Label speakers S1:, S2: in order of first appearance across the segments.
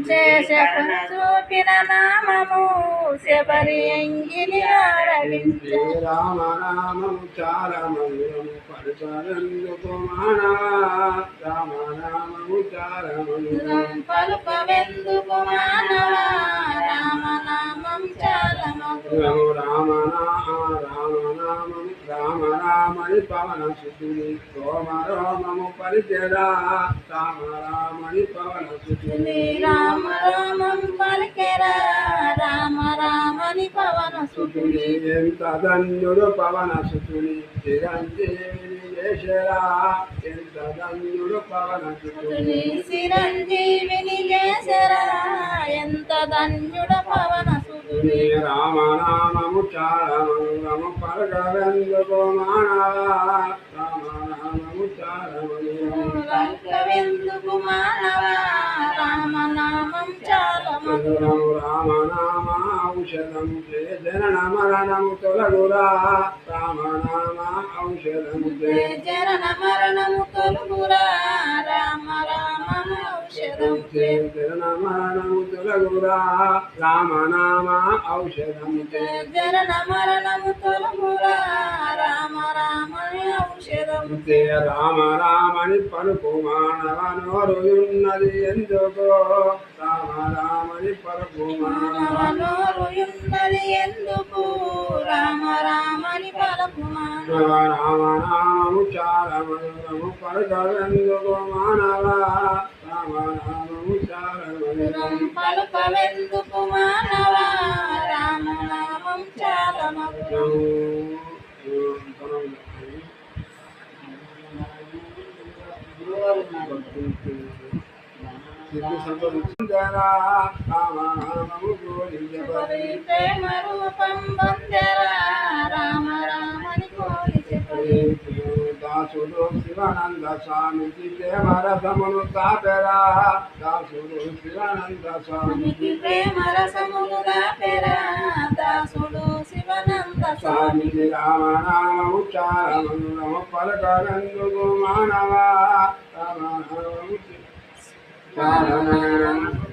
S1: శేషకుని చూపిన నామము శబరి ఎంగిలి ఆరవించే
S2: రామనామము చాలా మధురము పలుకవెందుకు మానవా రామనామము చాలా మధురం
S1: పలుకవెందుకు మానవా రామనామం చాలా మధురం
S2: రామనామని పవన సుతుని రోమము పరిచరా రామని పవన సుతుని
S1: రామం పలికెరా రామని పవన సుతుని
S2: ఎంత ధన్యుడు పవన సుతుని చిరంజీవిని చేసరా ఎంత ధన్యుడు పవన సుతుని
S1: చిరంజీవిని చేసరా ఎంత ధన్యుడు పవన సుతుని
S2: రామనామము చాలా మధురము పలకవెందుకు మానవా రామనామము చాలా
S1: పలకవెందుకు మానవా రామనామం చాలా మధురం
S2: రామనామ ఔషధం జనన మరణము తొలగురా రామనామ ఔషధం
S1: జనన మరణము తొలగురా రామ ఔషధం
S2: జనన మరణము తొలగురా రామనామ ఔషధం
S1: జనన మరణము తొలగురా రామ ఔషధం
S2: రామని పలుకు మానవ నోరుయున్నది ఎందుకో రామని పలుకు
S1: మానవ నోరుయున్నది ఎందుకు రామని పలుకు మానవ
S2: రామనామము చాలా మధురము పలుకవెందుకు మానవ రామనామము చాలా మధురం
S1: పలుకవెందుకు మానవ రామనామం చాలా మధురం ప్రేమ రూపం బందెరా రామని కోరి
S2: దాసుడు శివానంద స్వామికి ప్రేమ రసమును తాపెరా దాసుడు శివానంద స్వామికి
S1: ప్రేమ రసమును దాపెరా దాసుడు శివానంద
S2: స్వామికి రామనామము చాలా మధురము పలకవెందుకు మానవా రామనామము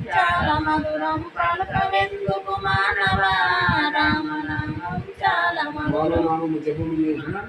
S1: చాలా మధురం పలకవెందుకు మానవా రామనామం చాలా మధురం
S2: జపము చేసిన